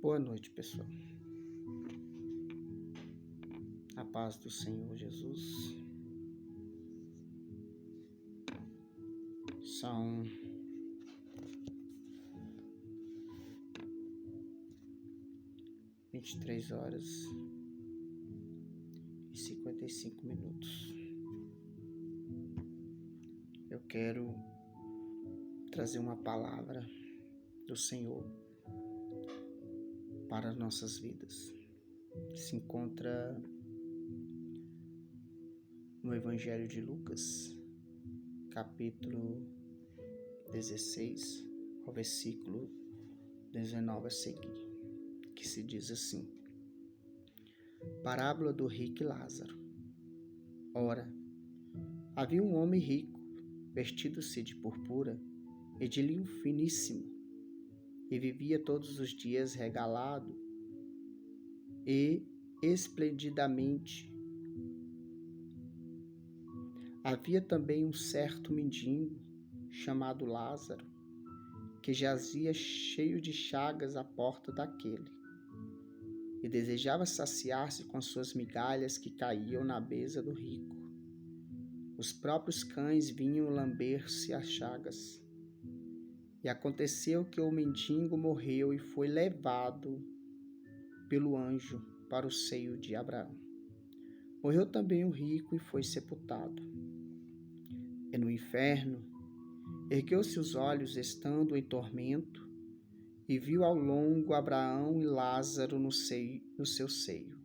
Boa noite, pessoal. A paz do Senhor Jesus. São 23h55. Eu quero trazer uma palavra do Senhor para nossas vidas. Se encontra no Evangelho de Lucas, capítulo 16, ao versículo 19 a seguir, que se diz assim: Parábola do rico e Lázaro. Ora, havia um homem rico, vestido-se de purpura e de linho finíssimo, e vivia todos os dias regalado e esplendidamente. Havia também um certo mendigo, chamado Lázaro, que jazia cheio de chagas à porta daquele, e desejava saciar-se com as suas migalhas que caíam na mesa do rico. Os próprios cães vinham lamber-se as chagas. E aconteceu que o mendigo morreu e foi levado pelo anjo para o seio de Abraão. Morreu também o rico e foi sepultado. E no inferno, ergueu-se os olhos, estando em tormento, e viu ao longo Abraão e Lázaro no seu seio.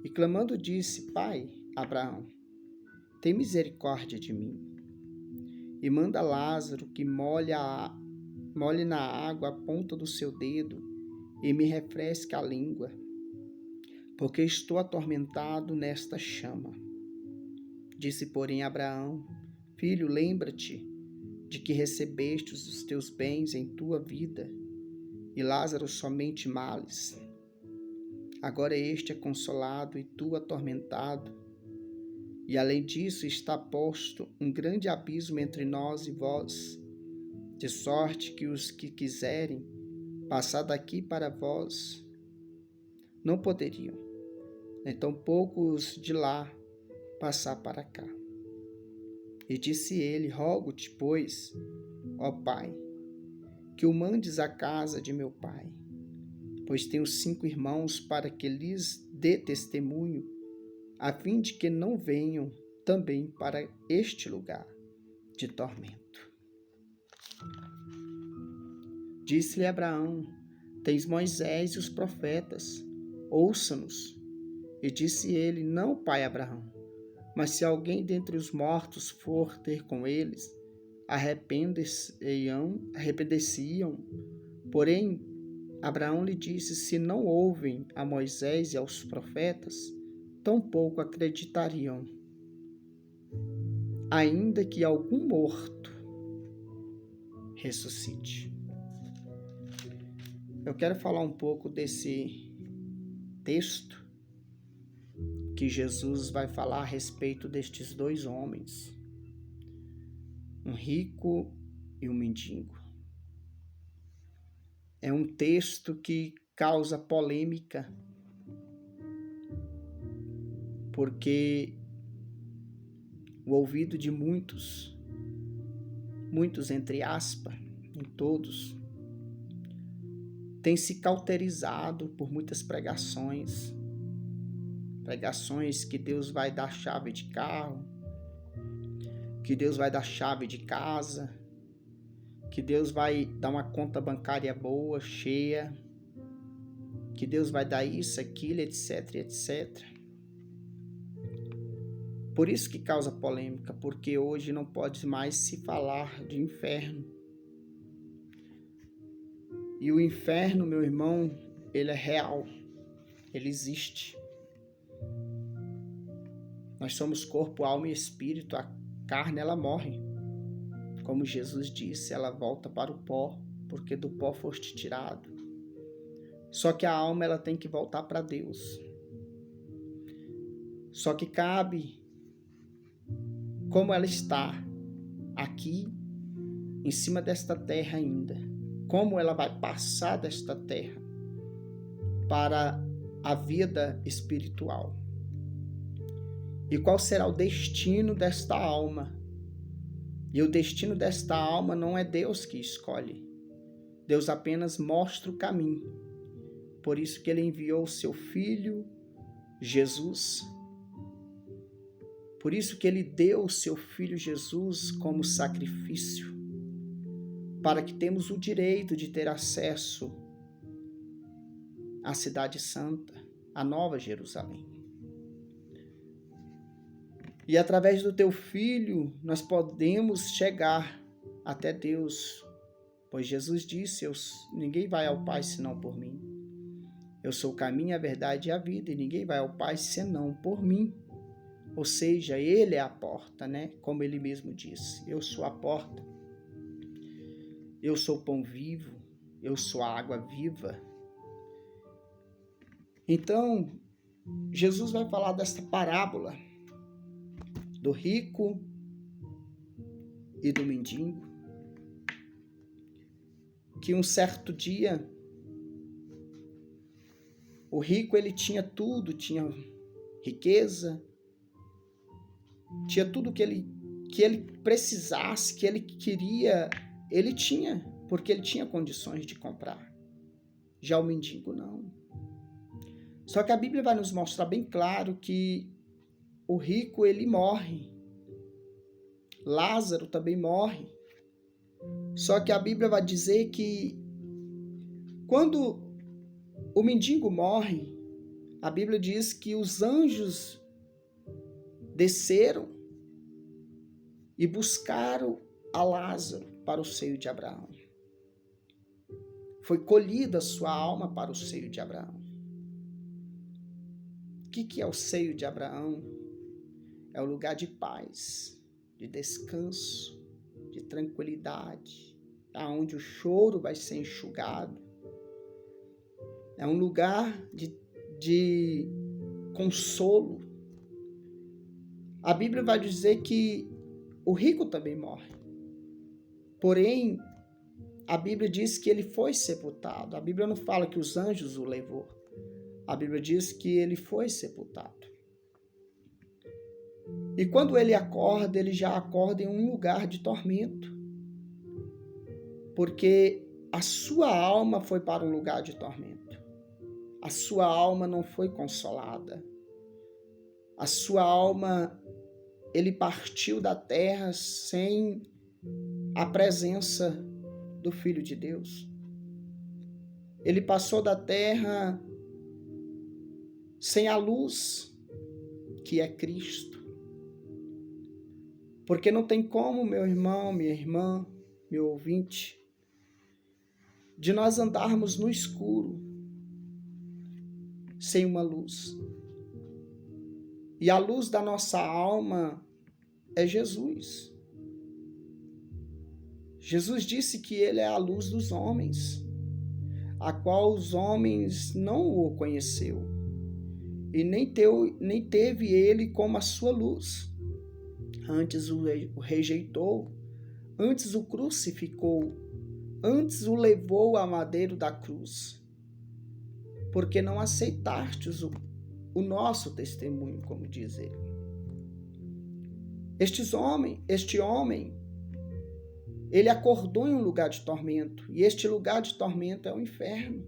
E clamando disse: Pai, Abraão, tem misericórdia de mim, e manda Lázaro que molhe na água a ponta do seu dedo e me refresque a língua, porque estou atormentado nesta chama. Disse, porém, Abraão: Filho, lembra-te de que recebeste os teus bens em tua vida, e Lázaro somente males. Agora este é consolado e tu atormentado, e além disso está posto um grande abismo entre nós e vós, de sorte que os que quiserem passar daqui para vós não poderiam, nem tampouco os de lá passar para cá. E disse ele: Rogo-te, pois, ó Pai, que o mandes à casa de meu pai, pois tenho 5 irmãos, para que lhes dê testemunho, a fim de que não venham também para este lugar de tormento. Disse-lhe Abraão: Tens Moisés e os profetas, ouça-nos. E disse ele: Não, pai Abraão, mas se alguém dentre os mortos for ter com eles, arrepender-se-iam. Porém, Abraão lhe disse: Se não ouvem a Moisés e aos profetas, tampouco acreditariam, ainda que algum morto ressuscite. Eu quero falar um pouco desse texto que Jesus vai falar a respeito destes 2 homens, um rico e um mendigo. É um texto que causa polêmica, porque o ouvido de muitos entre aspas, em todos, tem se cauterizado por muitas pregações que Deus vai dar chave de carro, que Deus vai dar chave de casa, que Deus vai dar uma conta bancária boa, cheia, que Deus vai dar isso, aquilo, etc, etc. Por isso que causa polêmica, porque hoje não pode mais se falar de inferno. E o inferno, meu irmão, ele é real, ele existe. Nós somos corpo, alma e espírito. A carne, ela morre. Como Jesus disse, ela volta para o pó, porque do pó foste tirado. Só que a alma, ela tem que voltar para Deus. Só que cabe, como ela está aqui, em cima desta terra ainda, como ela vai passar desta terra, para a vida espiritual. E qual será o destino desta alma? E o destino desta alma não é Deus que escolhe. Deus apenas mostra o caminho. Por isso que ele enviou o seu Filho, Jesus. Por isso que ele deu o seu Filho Jesus como sacrifício, para que temos o direito de ter acesso à Cidade Santa, à Nova Jerusalém. E através do teu Filho, nós podemos chegar até Deus, pois Jesus disse, ninguém vai ao Pai senão por mim. Eu sou o caminho, a verdade e a vida, e ninguém vai ao Pai senão por mim. Ou seja, ele é a porta, né? Como ele mesmo disse, eu sou a porta. Eu sou o pão vivo, eu sou a água viva. Então, Jesus vai falar desta parábola do rico e do mendigo, que um certo dia o rico ele tinha tudo, tinha riqueza, tinha tudo que ele precisasse, que ele queria, ele tinha, porque ele tinha condições de comprar. Já o mendigo não. Só que a Bíblia vai nos mostrar bem claro que o rico ele morre. Lázaro também morre. Só que a Bíblia vai dizer que quando o mendigo morre, a Bíblia diz que os anjos desceram e buscaram a Lázaro para o seio de Abraão. Foi colhida a sua alma para o seio de Abraão. O que é o seio de Abraão? É o lugar de paz, de descanso, de tranquilidade, aonde o choro vai ser enxugado. É um lugar de consolo. A Bíblia vai dizer que o rico também morre. Porém, a Bíblia diz que ele foi sepultado. A Bíblia não fala que os anjos o levou. A Bíblia diz que ele foi sepultado. E quando ele acorda, ele já acorda em um lugar de tormento. Porque a sua alma foi para um lugar de tormento. A sua alma não foi consolada. A sua alma, ele partiu da terra sem a presença do Filho de Deus. Ele passou da terra sem a luz, que é Cristo. Porque não tem como, meu irmão, minha irmã, meu ouvinte, de nós andarmos no escuro sem uma luz. E a luz da nossa alma é Jesus. Jesus disse que ele é a luz dos homens, a qual os homens não o conheceu, e nem teve ele como a sua luz. Antes o rejeitou, antes o crucificou, antes o levou ao madeiro da cruz, porque não aceitastes o nosso testemunho, como diz ele. Este homem, ele acordou em um lugar de tormento, e este lugar de tormento é o inferno.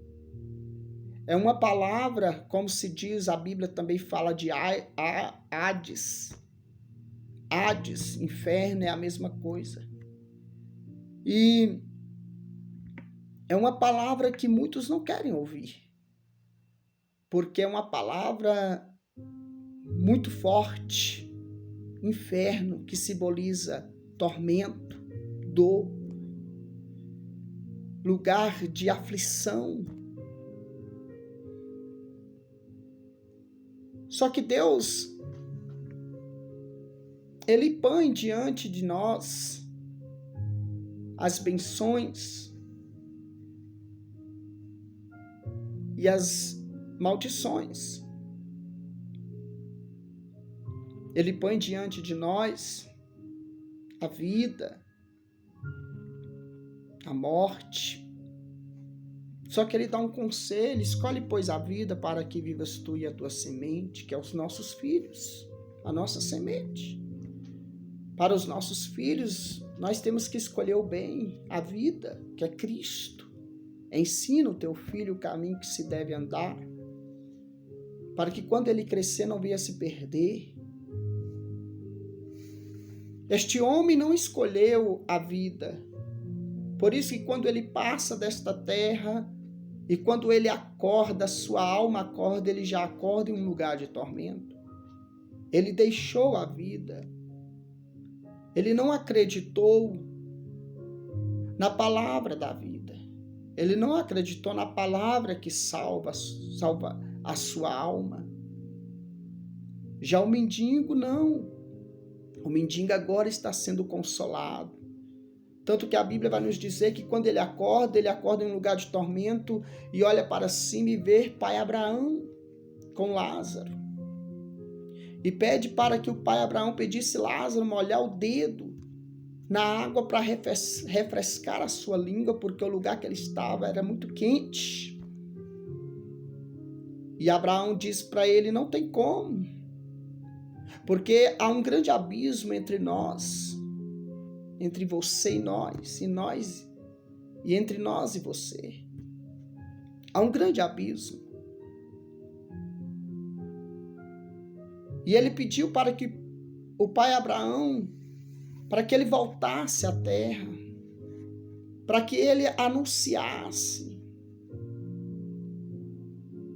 É uma palavra, como se diz, a Bíblia também fala de Hades. Hades, inferno, é a mesma coisa. E é uma palavra que muitos não querem ouvir, porque é uma palavra muito forte. Inferno, que simboliza tormento, dor, lugar de aflição. Só que Deus, ele põe diante de nós as bênçãos e as maldições. Ele põe diante de nós a vida, a morte, Só que ele dá um conselho: escolhe, pois, a vida para que vivas tu e a tua semente, que é os nossos filhos, a nossa semente. Para os nossos filhos, nós temos que escolher o bem, a vida, que é Cristo. Ensina o teu filho o caminho que se deve andar, para que quando ele crescer não venha se perder. Este homem não escolheu a vida. Por isso que quando ele passa desta terra e quando ele acorda, sua alma acorda, ele já acorda em um lugar de tormento. Ele deixou a vida. Ele não acreditou na palavra da vida. Ele não acreditou na palavra que salva a sua alma. Já o mendigo não. O mendigo agora está sendo consolado. Tanto que a Bíblia vai nos dizer que quando ele acorda em um lugar de tormento e olha para cima e vê pai Abraão com Lázaro. E pede para que o pai Abraão pedisse Lázaro molhar o dedo na água para refrescar a sua língua, porque o lugar que ele estava era muito quente. E Abraão disse para ele: não tem como, porque há um grande abismo entre nós, entre você e nós, e entre nós e você. Há um grande abismo. E ele pediu para que o pai Abraão, para que ele voltasse à terra, para que ele anunciasse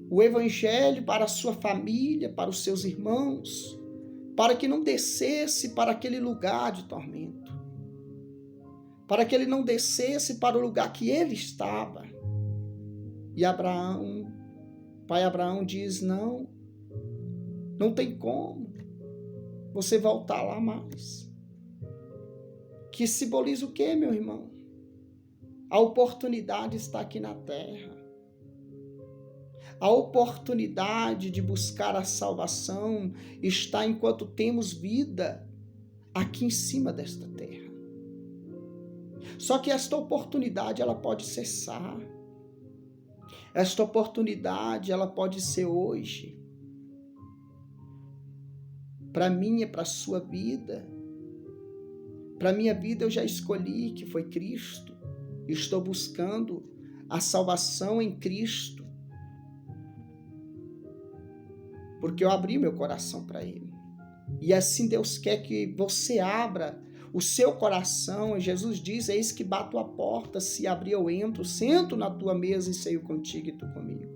o evangelho para a sua família, para os seus irmãos, para que não descesse para aquele lugar de tormento, para que ele não descesse para o lugar que ele estava. E pai Abraão diz: não tem como você voltar lá mais. Que simboliza o quê, meu irmão? A oportunidade está aqui na terra. A oportunidade de buscar a salvação está enquanto temos vida aqui em cima desta terra. Só que esta oportunidade ela pode cessar. Esta oportunidade ela pode ser hoje. Para mim e para a sua vida. Para a minha vida eu já escolhi que foi Cristo. Estou buscando a salvação em Cristo. Porque eu abri meu coração para Ele. E assim Deus quer que você abra o seu coração. E Jesus diz: eis que bato a porta, se abrir eu entro, sento na tua mesa e ceio contigo e tu comigo.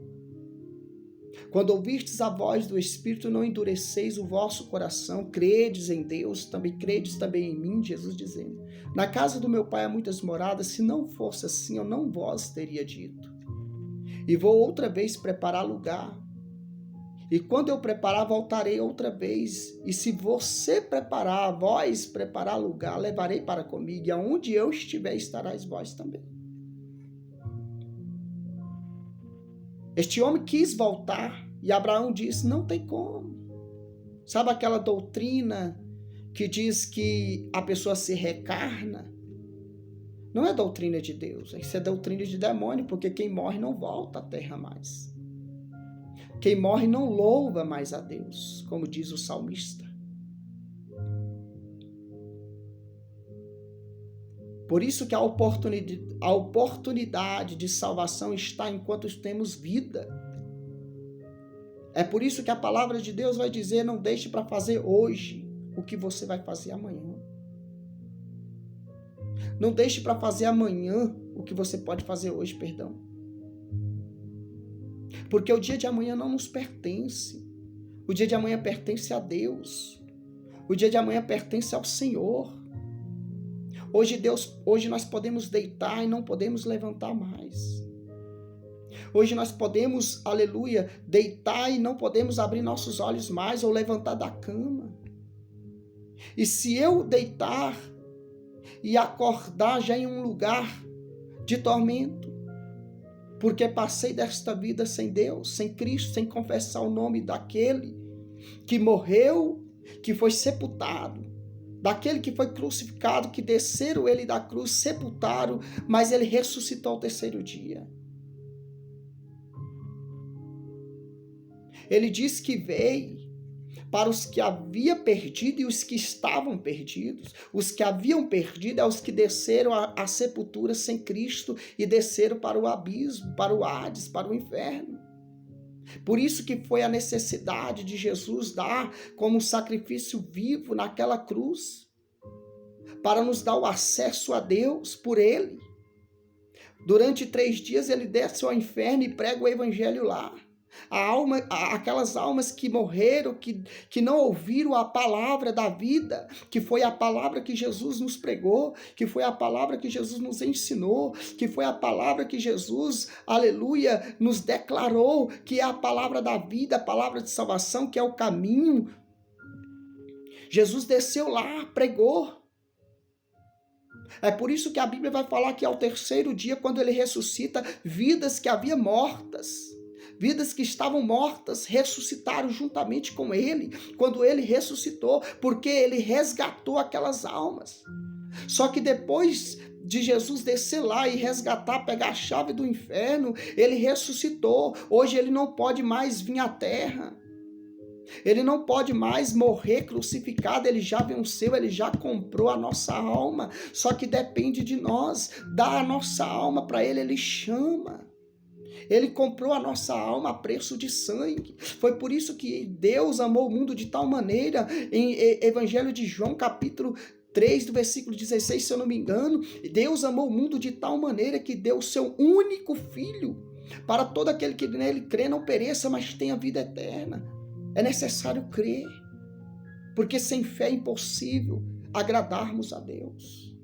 Quando ouvistes a voz do Espírito, não endureceis o vosso coração, credes em Deus, também credes também em mim, Jesus dizendo: na casa do meu Pai há muitas moradas, se não fosse assim, eu não vos teria dito. E vou outra vez preparar lugar. E quando eu preparar, voltarei outra vez. E se você preparar, vós preparar lugar, levarei para comigo. E aonde eu estiver, estarás vós também. Este homem quis voltar. E Abraão disse: não tem como. Sabe aquela doutrina que diz que a pessoa se recarna? Não é doutrina de Deus. Isso é doutrina de demônio, porque quem morre não volta à terra mais. Quem morre não louva mais a Deus, como diz o salmista. Por isso que a oportunidade de salvação está enquanto temos vida. É por isso que a palavra de Deus vai dizer: não deixe para fazer hoje o que você vai fazer amanhã. Não deixe para fazer amanhã o que você pode fazer hoje, perdão. Porque o dia de amanhã não nos pertence. O dia de amanhã pertence a Deus. O dia de amanhã pertence ao Senhor. Hoje nós podemos deitar e não podemos levantar mais. Hoje nós podemos, aleluia, deitar e não podemos abrir nossos olhos mais ou levantar da cama. E se eu deitar e acordar já em um lugar de tormento, porque passei desta vida sem Deus, sem Cristo, sem confessar o nome daquele que morreu, que foi sepultado, daquele que foi crucificado, que desceram ele da cruz, sepultaram, mas ele ressuscitou ao terceiro dia. Ele diz que veio para os que havia perdido e os que estavam perdidos. Os que haviam perdido é os que desceram à sepultura sem Cristo e desceram para o abismo, para o Hades, para o inferno. Por isso que foi a necessidade de Jesus dar como um sacrifício vivo naquela cruz, para nos dar o acesso a Deus por Ele. Durante 3 dias ele desce ao inferno e prega o evangelho lá. Aquelas almas que morreram, que não ouviram a palavra da vida, que foi a palavra que Jesus nos pregou, que foi a palavra que Jesus nos ensinou, que foi a palavra que Jesus, aleluia, nos declarou, que é a palavra da vida, a palavra de salvação, que é o caminho. Jesus desceu lá, pregou. É por isso que a Bíblia vai falar que ao 3º dia, quando ele ressuscita, vidas que haviam mortas, vidas que estavam mortas, ressuscitaram juntamente com ele, quando ele ressuscitou, porque ele resgatou aquelas almas. Só que depois de Jesus descer lá e resgatar, pegar a chave do inferno, ele ressuscitou. Hoje ele não pode mais vir à terra. Ele não pode mais morrer crucificado, ele já venceu, ele já comprou a nossa alma. Só que depende de nós, dar a nossa alma para ele, ele chama. Ele comprou a nossa alma a preço de sangue. Foi por isso que Deus amou o mundo de tal maneira, em Evangelho de João, capítulo 3, do versículo 16, se eu não me engano, Deus amou o mundo de tal maneira que deu o seu único filho, para todo aquele que nele crê não pereça, mas tenha vida eterna. É necessário crer, porque sem fé é impossível agradarmos a Deus.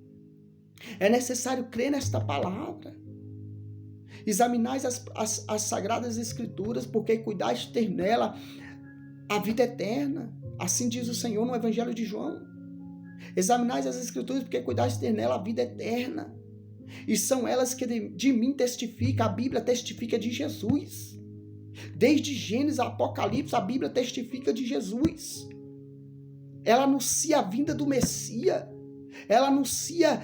É necessário crer nesta palavra. Examinais as sagradas escrituras, porque cuidais de ter nela a vida eterna. Assim diz o Senhor no Evangelho de João. Examinais as escrituras, porque cuidais de ter nela a vida eterna. E são elas que de mim testificam, a Bíblia testifica de Jesus. Desde Gênesis a Apocalipse, a Bíblia testifica de Jesus. Ela anuncia a vinda do Messias. Ela anuncia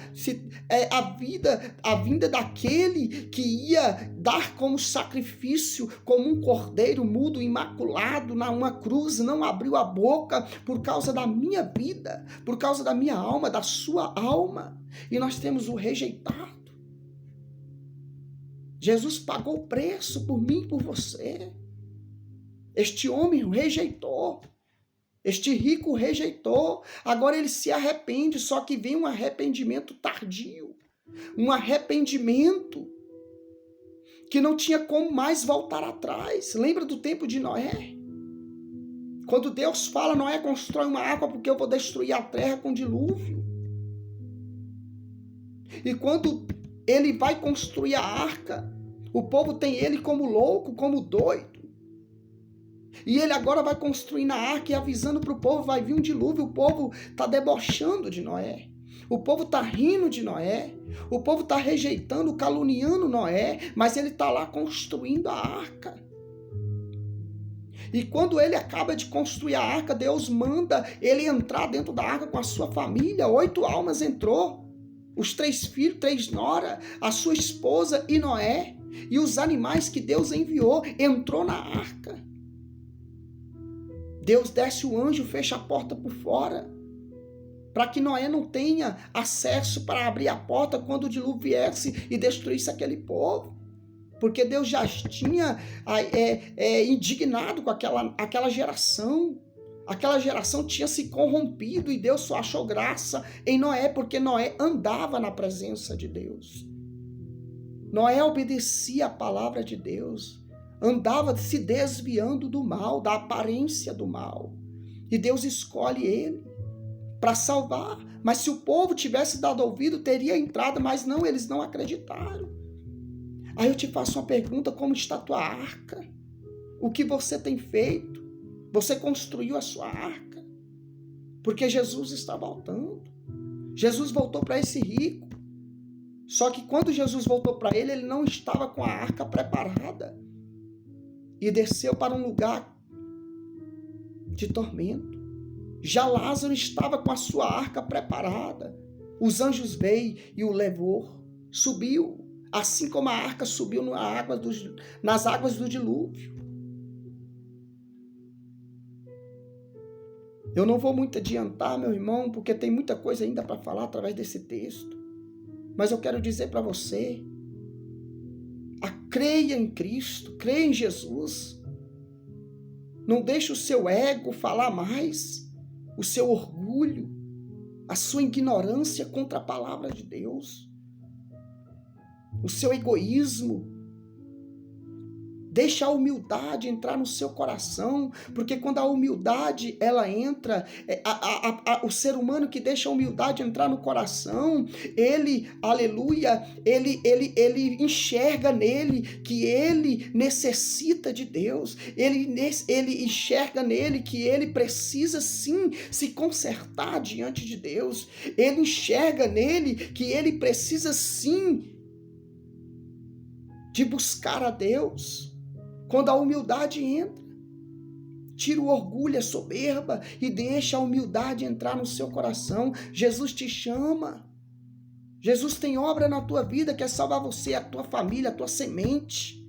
a vinda daquele que ia dar como sacrifício, como um cordeiro mudo, imaculado, numa cruz, não abriu a boca por causa da minha vida, por causa da minha alma, da sua alma. E nós temos o rejeitado. Jesus pagou o preço por mim e por você. Este homem o rejeitou. Este rico rejeitou. Agora ele se arrepende, só que vem um arrependimento tardio. Um arrependimento que não tinha como mais voltar atrás. Lembra do tempo de Noé? Quando Deus fala, Noé, constrói uma arca porque eu vou destruir a terra com dilúvio. E quando ele vai construir a arca, o povo tem ele como louco, como doido. E ele agora vai construir na arca e avisando para o povo, vai vir um dilúvio. O povo está debochando de Noé. O povo está rindo de Noé. O povo está rejeitando, caluniando Noé. Mas ele está lá construindo a arca. E quando ele acaba de construir a arca, Deus manda ele entrar dentro da arca com a sua família. 8 almas entrou. Os 3 filhos, 3 noras, a sua esposa e Noé. E os animais que Deus enviou entrou na arca. Deus desce o anjo, fecha a porta por fora, para que Noé não tenha acesso para abrir a porta quando o dilúvio viesse e destruísse aquele povo. Porque Deus já tinha indignado com aquela geração. Aquela geração tinha se corrompido e Deus só achou graça em Noé, porque Noé andava na presença de Deus. Noé obedecia a palavra de Deus. Andava se desviando do mal, da aparência do mal. E Deus escolhe ele para salvar. Mas se o povo tivesse dado ouvido, teria entrado, mas não, eles não acreditaram. Aí eu te faço uma pergunta, como está a tua arca? O que você tem feito? Você construiu a sua arca? Porque Jesus está voltando. Jesus voltou para esse rico. Só que quando Jesus voltou para ele, ele não estava com a arca preparada. E desceu para um lugar de tormento. Já Lázaro estava com a sua arca preparada. Os anjos veio e o levou. Subiu, assim como a arca subiu nas águas do dilúvio. Eu não vou muito adiantar, meu irmão, porque tem muita coisa ainda para falar através desse texto. Mas eu quero dizer para você, creia em Cristo, creia em Jesus. Não deixe o seu ego falar mais, o seu orgulho, a sua ignorância contra a palavra de Deus, o seu egoísmo. Deixa a humildade entrar no seu coração, porque quando a humildade ela entra, o ser humano que deixa a humildade entrar no coração, ele, aleluia, ele enxerga nele que ele necessita de Deus, ele enxerga nele que ele precisa sim se consertar diante de Deus, ele enxerga nele que ele precisa sim de buscar a Deus. Quando a humildade entra, tira o orgulho, a soberba e deixa a humildade entrar no seu coração. Jesus te chama. Jesus tem obra na tua vida, quer salvar você, a tua família, a tua semente.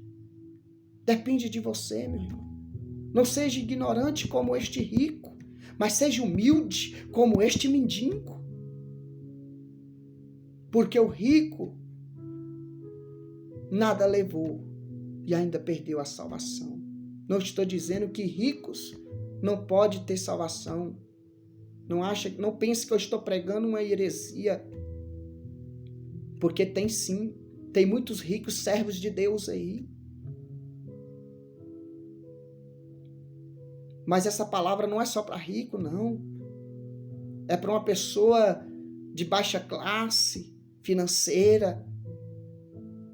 Depende de você, meu irmão. Não seja ignorante como este rico, mas seja humilde como este mendigo. Porque o rico nada levou e ainda perdeu a salvação. Não estou dizendo que ricos não podem ter salvação. Não pense que eu estou pregando uma heresia. Porque tem sim. Tem muitos ricos servos de Deus aí. Mas essa palavra não é só para rico, não. É para uma pessoa de baixa classe financeira.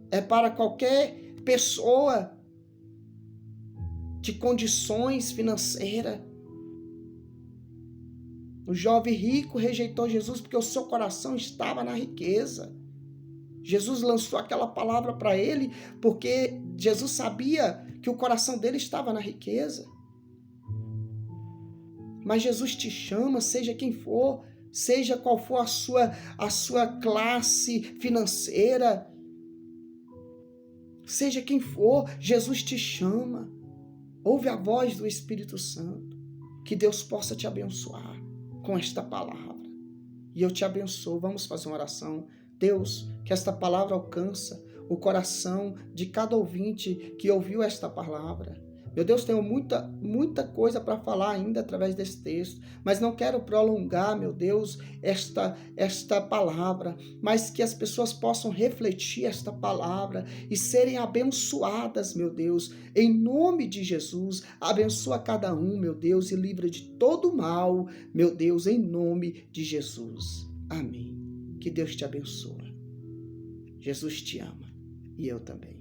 É para qualquer pessoa de condições financeiras. O jovem rico rejeitou Jesus porque o seu coração estava na riqueza. Jesus lançou aquela palavra para ele porque Jesus sabia que o coração dele estava na riqueza. Mas Jesus te chama, seja quem for, seja qual for a sua classe financeira, seja quem for, Jesus te chama. Ouve a voz do Espírito Santo. Que Deus possa te abençoar com esta palavra. E eu te abençoo. Vamos fazer uma oração. Deus, que esta palavra alcança o coração de cada ouvinte que ouviu esta palavra. Meu Deus, tenho muita coisa para falar ainda através desse texto, mas não quero prolongar, meu Deus, esta palavra, mas que as pessoas possam refletir esta palavra e serem abençoadas, meu Deus, em nome de Jesus. Abençoa cada um, meu Deus, e livra de todo mal, meu Deus, em nome de Jesus. Amém. Que Deus te abençoe. Jesus te ama e eu também.